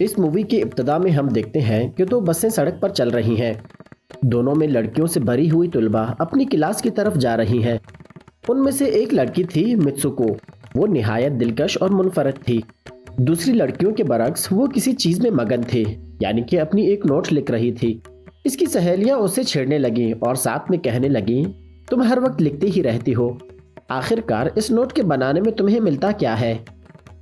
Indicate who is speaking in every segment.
Speaker 1: اس movie کی ابتدا میں ہم دیکھتے ہیں کہ دو بسیں سڑک پر چل رہی ہیں۔ دونوں میں لڑکیوں سے بھری ہوئی طلباء اپنی کلاس کی طرف جا رہی ہیں۔ ان میں سے ایک لڑکی تھی متسوکو۔ وہ نہایت دلکش اور منفرد تھی۔ دوسری لڑکیوں کے برعکس وہ کسی چیز میں مگن تھی، یعنی کہ اپنی ایک نوٹ لکھ رہی تھی۔ اس کی سہیلیاں اسے چھیڑنے لگیں اور ساتھ میں کہنے لگیں، تم ہر وقت لکھتی ہی رہتی ہو، آخرکار اس نوٹ کے بنانے میں تمہیں ملتا کیا ہے؟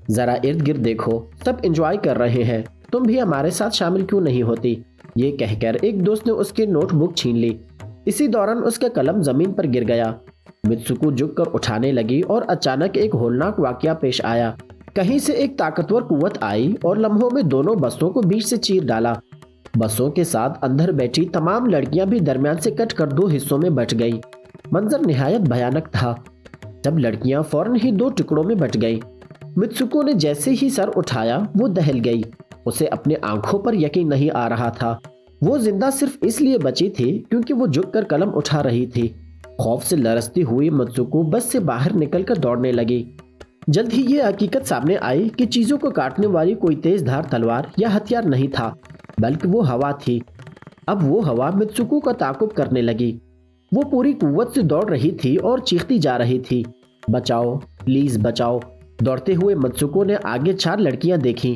Speaker 1: ذرا ارد گرد دیکھو، سب انجوائے کر رہے ہیں، تم بھی ہمارے ساتھ شامل کیوں نہیں ہوتی؟ یہ کہہ کر ایک دوست نے اس کی نوٹ بک چھین لی۔ اسی دوران اس کا قلم زمین پر گر گیا۔ متسوکو جھک کر اٹھانے لگی اور اچانک ایک ہولناک واقعہ پیش آیا۔ کہیں سے ایک طاقتور قوت آئی اور لمحوں میں دونوں بسوں کو بیچ سے چیر ڈالا۔ بسوں کے ساتھ اندر بیٹھی تمام لڑکیاں بھی درمیان سے کٹ کر دو حصوں میں بٹ گئی۔ منظر نہایت بھیانک تھا۔ جب لڑکیاں فوراً ہی دو ٹکڑوں میں بٹ گئیں۔ متسوکو نے جیسے ہی سر اٹھایا وہ دہل گئی۔ اسے اپنے آنکھوں پر یقین نہیں آ رہا تھا۔ وہ زندہ صرف اس لیے بچی تھی کیونکہ وہ جھک کر قلم اٹھا رہی تھی۔ خوف سے لرزتی ہوئی متسوکو بس سے باہر نکل کر دوڑنے لگی۔ جلد ہی یہ حقیقت سامنے آئی کہ چیزوں کو کاٹنے والی کوئی تیز دھار تلوار یا ہتھیار نہیں تھا، بلکہ وہ ہوا تھی۔ اب وہ ہوا متسوکو کا تعاقب کرنے لگی۔ وہ پوری قوت سے دوڑ رہی تھی اور چیختی جا رہی تھی، بچاؤ، پلیز بچاؤ۔ دوڑتے ہوئے متسوکو نے آگے 4 لڑکیاں دیکھیں۔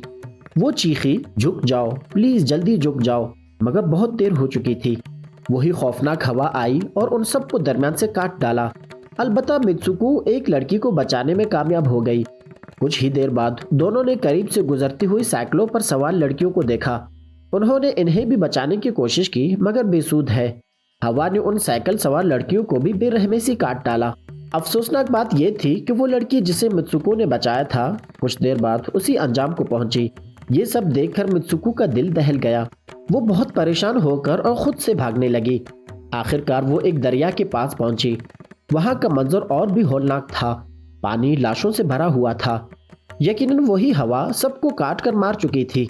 Speaker 1: وہ چیخی، جھک جاؤ، پلیز جلدی جھک جاؤ، مگر بہت دیر ہو چکی تھی۔ وہی خوفناک ہوا آئی اور ان سب کو درمیان سے کاٹ ڈالا۔ البتہ متسوکو ایک لڑکی کو بچانے میں کامیاب ہو گئی۔ کچھ ہی دیر بعد دونوں نے قریب سے گزرتی ہوئی سائیکلوں پر سوار لڑکیوں کو دیکھا۔ انہوں نے انہیں بھی بچانے کی کوشش کی مگر بے سود ہے۔ ہوا نے ان سائیکل سوار لڑکیوں کو بھی بے رحمی سے کاٹ ڈالا۔ افسوسناک بات یہ تھی کہ وہ لڑکی جسے متسوکو نے بچایا تھا کچھ دیر بعد اسی انجام کو پہنچی۔ یہ سب دیکھ کر متسوکو کا دل دہل گیا۔ وہ بہت پریشان ہو کر اور خود سے بھاگنے لگی۔ آخرکار وہ ایک دریا کے پاس پہنچی۔ وہاں کا منظر اور بھی ہولناک تھا۔ پانی لاشوں سے بھرا ہوا تھا۔ یقیناً وہی ہوا سب کو کاٹ کر مار چکی تھی۔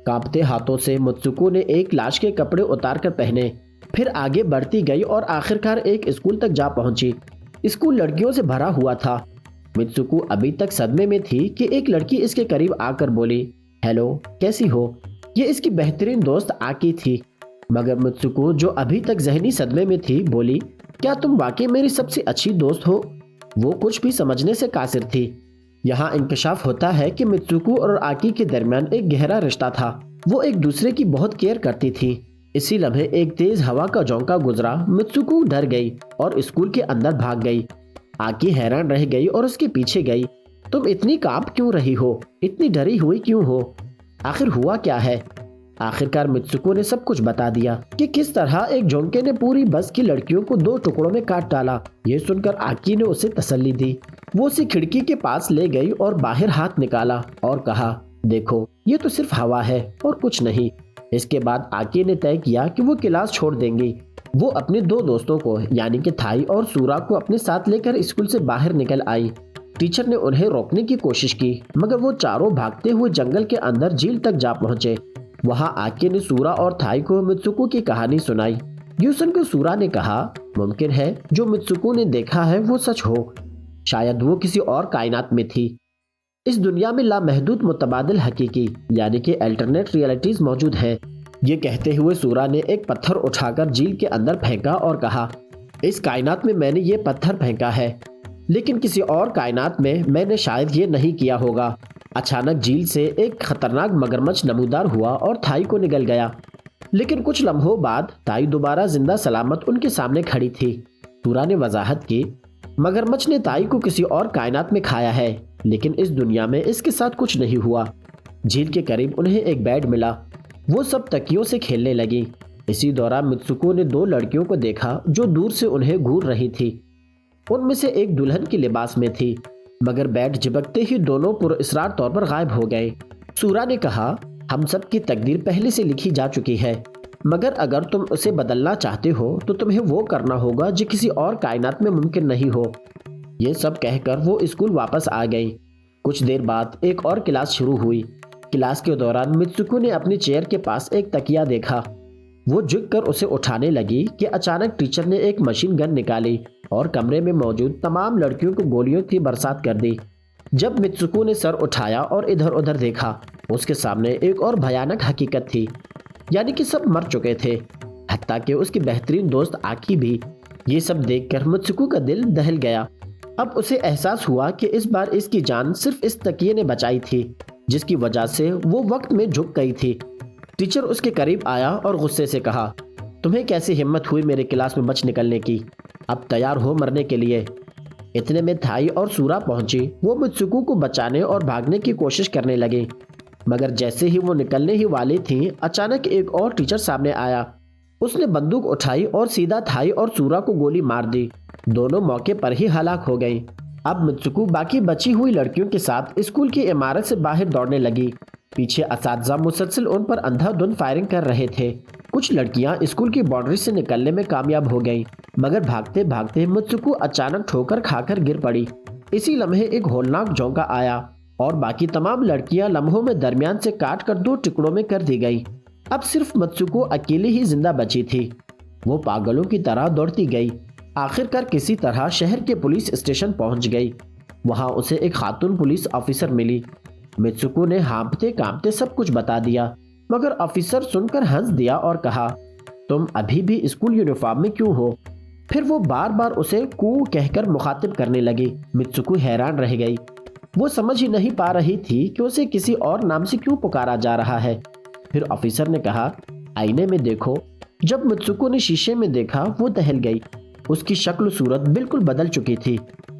Speaker 1: کانپتے ہاتھوں سے متسوکو نے ایک لاش کے کپڑے اتار کر پہنے، پھر آگے بڑھتی گئی اور آخرکار ایک اسکول تک جا پہنچی۔ اسکول لڑکیوں سے بھرا ہوا تھا۔ متسوکو ابھی تک صدمے میں تھی کہ ایک لڑکی اس کے قریب آ کر بولی، ہیلو، کیسی ہو؟ یہ اس کی بہترین دوست آکی تھی۔ مگر متسوکو جو ابھی تک ذہنی صدمے میں تھی بولی، کیا تم واقعی میری سب سے اچھی دوست ہو؟ وہ کچھ بھی سمجھنے سے قاصر تھی۔ یہاں انکشاف ہوتا ہے کہ متسوکو اور آکی کے درمیان ایک گہرا رشتہ تھا۔ وہ ایک دوسرے کی بہت کیئر کرتی تھی۔ اسی لمحے ایک تیز ہوا کا جھونکا گزرا۔ متسوکو ڈر گئی اور اسکول کے اندر بھاگ گئی۔ آکی حیران رہ گئی اور اس کے پیچھے گئی۔ تم اتنی کانپ کیوں رہی ہو؟ اتنی ڈری ہوئی کیوں ہو؟ آخر ہوا کیا ہے؟ آخرکار متسوکو نے سب کچھ بتا دیا کہ کس طرح ایک جھونکے نے پوری بس کی لڑکیوں کو 2 ٹکڑوں میں کاٹ ڈالا۔ یہ سن کر آکی نے اسے تسلی دی۔ وہ اسے کھڑکی کے پاس لے گئی اور باہر ہاتھ نکالا اور کہا، دیکھو، یہ تو صرف ہوا ہے اور کچھ نہیں۔ اس کے بعد آکی نے طے کیا کہ وہ کلاس چھوڑ دیں گی۔ وہ اپنے 2 دوستوں کو یعنی کہ تھائی اور سورا کو اپنے ساتھ لے کر اسکول سے باہر نکل آئی۔ ٹیچر نے انہیں روکنے کی کوشش کی مگر وہ چاروں بھاگتے ہوئے جنگل کے اندر جھیل تک جا پہنچے۔ وہاں آکی نے سورا اور تھائی کو متسوکو کی کہانی سنائی۔ یوں سن کر سورا نے کہا، ممکن ہے جو متسوکو نے دیکھا ہے وہ سچ ہو، شاید وہ کسی اور کائنات میں تھی۔ اس دنیا میں لامحدود متبادل حقیقی یعنی کہ الٹرنیٹ ریئلٹیز موجود ہیں۔ یہ کہتے ہوئے سورا نے ایک پتھر اٹھا کر جھیل کے اندر پھینکا اور کہا، اس کائنات میں میں نے یہ پتھر پھینکا ہے، لیکن کسی اور کائنات میں نے شاید یہ نہیں کیا ہوگا۔ اچانک جھیل سے ایک خطرناک مگرمچھ نمودار ہوا اور تھائی کو نگل گیا۔ لیکن کچھ لمحوں بعد تھائی دوبارہ زندہ سلامت ان کے سامنے کھڑی تھی۔ سورا نے وضاحت کی، مگرمچھ نے تھائی کو کسی اور کائنات میں کھایا ہے، لیکن اس دنیا میں اس کے ساتھ کچھ نہیں ہوا۔ جھیل کے قریب انہیں ایک بیڈ ملا۔ وہ سب تکیوں سے کھیلنے لگی۔ اسی دوران متسوکو نے 2 لڑکیوں کو دیکھا جو دور سے انہیں گھور رہی تھی۔ ان میں سے ایک دلہن کے لباس میں تھی، مگر بیڈ جھپکتے ہی دونوں پراسرار طور پر غائب ہو گئے۔ سورا نے کہا، ہم سب کی تقدیر پہلے سے لکھی جا چکی ہے، مگر اگر تم اسے بدلنا چاہتے ہو تو تمہیں وہ کرنا ہوگا جو کسی اور کائنات میں ممکن نہیں ہو۔ یہ سب کہہ کر وہ اسکول واپس آ گئی۔ کچھ دیر بعد ایک اور کلاس شروع ہوئی۔ کلاس کے دوران متسوکو نے اپنی چیئر کے پاس ایک تکیہ دیکھا۔ وہ جھک کر اسے اٹھانے لگی کہ اچانک ٹیچر نے ایک مشین گن نکالی اور کمرے میں موجود تمام لڑکیوں کو گولیوں کی برسات کر دی۔ جب متسوکو نے سر اٹھایا اور ادھر ادھر دیکھا، اس کے سامنے ایک اور بھیانک حقیقت تھی، یعنی کہ سب مر چکے تھے، حتیٰ کہ اس کی بہترین دوست آکی بھی۔ یہ سب دیکھ کر متسوکو کا دل دہل گیا۔ اب اسے احساس ہوا کہ اس بار اس کی جان صرف اس تکیے نے بچائی تھی جس کی وجہ سے وہ وقت میں جھک گئی تھی۔ ٹیچر اس کے قریب آیا اور غصے سے کہا، تمہیں کیسی ہمت ہوئی میرے کلاس میں بچ نکلنے کی؟ اب تیار ہو مرنے کے لیے۔ اتنے میں تھائی اور سورا پہنچی۔ وہ متسوکو کو بچانے اور بھاگنے کی کوشش کرنے لگی، مگر جیسے ہی وہ نکلنے ہی والی تھیں، اچانک ایک اور ٹیچر سامنے آیا۔ اس نے بندوق اٹھائی اور سیدھا تھائی اور سورا کو گولی مار دی۔ دونوں موقع پر ہی ہلاک ہو گئیں۔ اب متسوکو باقی بچی ہوئی لڑکیوں کے ساتھ اسکول کی عمارت سے باہر دوڑنے لگی۔ پیچھے اساتذہ مسلسل ان پر اندھا دھند فائرنگ کر رہے تھے۔ کچھ لڑکیاں اسکول کی باؤنڈری سے نکلنے میں کامیاب ہو گئیں، مگر بھاگتے بھاگتے متسوکو اچانک ٹھوکر کھا کر گر پڑی۔ اسی لمحے ایک ہولناک جھونکا آیا اور باقی تمام لڑکیاں لمحوں میں درمیان سے کاٹ کر 2 ٹکڑوں میں کر دی گئی۔ اب صرف متسوکو اکیلی ہی زندہ بچی تھی۔ وہ پاگلوں کی طرح دوڑتی گئی، آخر کار کسی طرح شہر کے پولیس اسٹیشن پہنچ گئی۔ وہاں اسے ایک خاتون پولیس آفیسر ملی۔ متسوکو نے ہانپتے کانپتے سب کچھ بتا دیا، مگر آفیسر سن کر ہنس دیا اور کہا، تم ابھی بھی اسکول یونیفارم میں کیوں ہو؟ پھر وہ بار بار اسے کو کہہ کر مخاطب کرنے لگی۔ متسوکو حیران رہ گئی۔ وہ سمجھ ہی نہیں پا رہی تھی کہ اسے کسی اور نام سے کیوں پکارا جا رہا ہے۔ پھر آفیسر نے کہا، آئینے میں دیکھو۔ جب متسوکو نے شیشے میں دیکھا، وہ دہل گئی۔ اس کی شکل و صورت بالکل بدل چکی تھی۔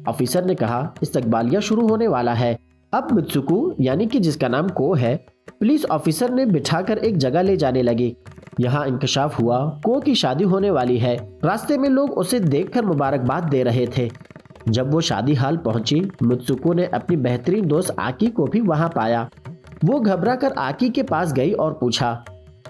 Speaker 1: آفیسر نے کہا، استقبالیہ شروع ہونے والا ہے۔ اب متسوکو، یعنی کہ جس کا نام کو ہے، پولیس آفیسر نے بٹھا کر ایک جگہ لے جانے لگی۔ یہاں انکشاف ہوا کو کی شادی ہونے والی ہے۔ راستے میں لوگ اسے دیکھ کر مبارکباد دے رہے تھے۔ جب وہ شادی ہال پہنچی، متسوکو نے اپنی بہترین دوست آکی کو بھی وہاں پایا۔ وہ گھبرا کر آکی کے پاس گئی اور پوچھا،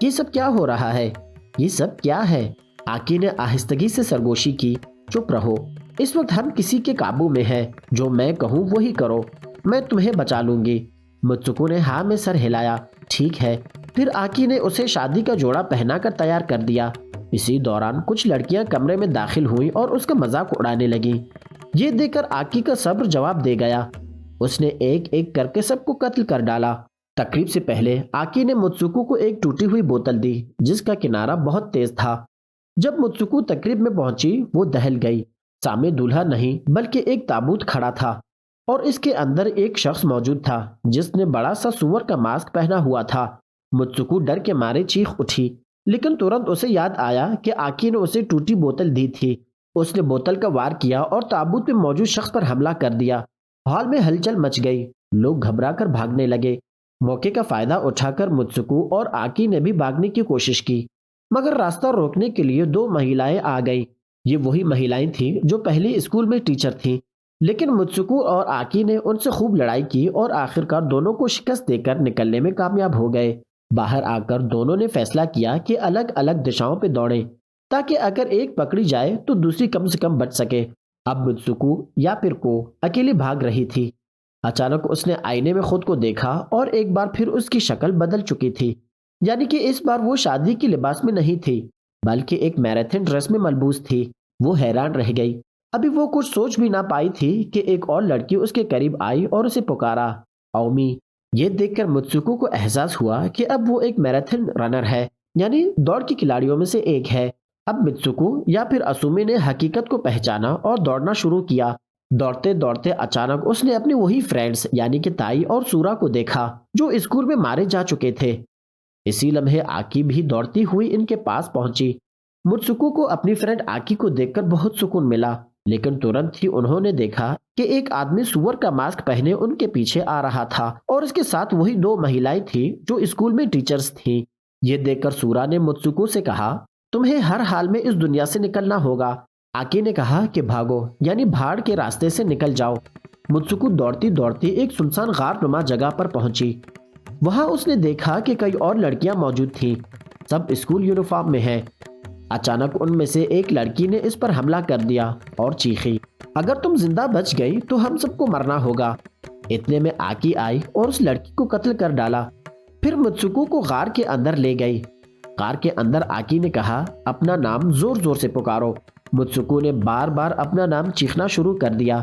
Speaker 1: یہ سب کیا ہو رہا ہے؟ یہ سب کیا ہے؟ آکی نے آہستگی سے سرگوشی کی، چپ رہو، اس وقت ہم کسی کے قابو میں ہیں، جو میں کہوں وہی کرو، میں تمہیں بچا لوں گی۔ متسوکو نے ہاں میں سر ہلایا، ٹھیک ہے۔ پھر آکی نے اسے شادی کا جوڑا پہنا کر تیار کر دیا۔ اسی دوران کچھ لڑکیاں کمرے میں داخل ہوئیں اور اس کا مذاق اڑانے لگیں۔ یہ دیکھ کر آکی کا صبر جواب دے گیا۔ اس نے ایک ایک کر کے سب کو قتل کر ڈالا۔ تقریب سے پہلے آکی نے متسوکو کو ایک ٹوٹی ہوئی بوتل دی جس کا کنارہ بہت تیز تھا۔ جب متسوکو تقریب میں پہنچی، وہ دہل گئی۔ سامنے دولہا نہیں بلکہ ایک تابوت کھڑا تھا اور اس کے اندر ایک شخص موجود تھا جس نے بڑا سا سور کا ماسک پہنا ہوا تھا۔ متسوکو ڈر کے مارے چیخ اٹھی، لیکن ترنت اسے یاد آیا کہ آکی نے اسے ٹوٹی بوتل دی تھی۔ اس نے بوتل کا وار کیا اور تابوت میں موجود شخص پر حملہ کر دیا۔ ہال میں ہلچل مچ گئی، لوگ گھبرا کر بھاگنے لگے۔ موقع کا فائدہ اٹھا کر متسوکو اور آکی نے بھی بھاگنے کی کوشش کی، مگر راستہ روکنے کے لیے 2 مہیلائیں آ گئیں۔ یہ وہی مہیلائیں تھیں جو پہلے اسکول میں ٹیچر تھیں، لیکن متسوکو اور آکی نے ان سے خوب لڑائی کی اور آخرکار دونوں کو شکست دے کر نکلنے میں کامیاب ہو گئے۔ باہر آ کر دونوں نے فیصلہ کیا کہ الگ الگ دشاؤں پہ دوڑیں، تاکہ اگر ایک پکڑی جائے تو دوسری کم سے کم بچ سکے۔ اب متسوکو یا پھر کو اکیلی بھاگ رہی تھی۔ اچانک اس نے آئینے میں خود کو دیکھا اور ایک بار پھر اس کی شکل بدل چکی تھی، یعنی کہ اس بار وہ شادی کی لباس میں نہیں تھی بلکہ ایک میراتھن ڈریس میں ملبوس تھی۔ وہ حیران رہ گئی۔ ابھی وہ کچھ سوچ بھی نہ پائی تھی کہ ایک اور لڑکی اس کے قریب آئی اور اسے پکارا، اومی۔ یہ دیکھ کر متسوکو کو احساس ہوا کہ اب وہ ایک میراتھن رنر ہے، یعنی دوڑ کی کھلاڑیوں میں سے ایک ہے۔ اب متسوکو یا پھر اسومی نے حقیقت کو پہچانا اور دوڑنا شروع کیا۔ دوڑتے دوڑتے اچانک اس نے اپنے وہی فرینڈز یعنی کہ تائی اور سورا کو دیکھا جو اسکول میں مارے جا چکے تھے۔ اسی لمحے آکی بھی دوڑتی ہوئی ان کے پاس پہنچی۔ متسوکو کو اپنی فرینڈ آکی کو دیکھ کر بہت سکون ملا، لیکن ترنت ہی انہوں نے دیکھا کہ ایک آدمی سور کا ماسک پہنے ان کے پیچھے آ رہا تھا اور اس کے ساتھ وہی 2 مہیلائیں تھیں جو اسکول میں ٹیچرز تھیں۔ یہ دیکھ کر سورا نے متسوکو سے کہا، تمہیں ہر حال میں اس دنیا سے نکلنا ہوگا۔ آکی نے کہا کہ بھاگو، یعنی بھاڑ کے راستے سے نکل جاؤ۔ متسوکو دوڑتی دوڑتی ایک سنسان غار نما جگہ پر پہنچی۔ وہاں اس نے دیکھا کہ کئی اور لڑکیاں موجود تھیں، سب اسکول یونیفارم میں ہیں۔ اچانک ان میں سے ایک لڑکی نے اس پر حملہ کر دیا اور چیخی، اگر تم زندہ بچ گئی تو ہم سب کو مرنا ہوگا۔ اتنے میں آکی آئی اور اس لڑکی کو قتل کر ڈالا۔ پھر متسوکو کو غار کے اندر لے گئی۔ غار کے اندر آکی نے کہا، اپنا نام زور زور سے پکارو۔ متسوکو نے بار بار اپنا نام چیخنا شروع کر دیا۔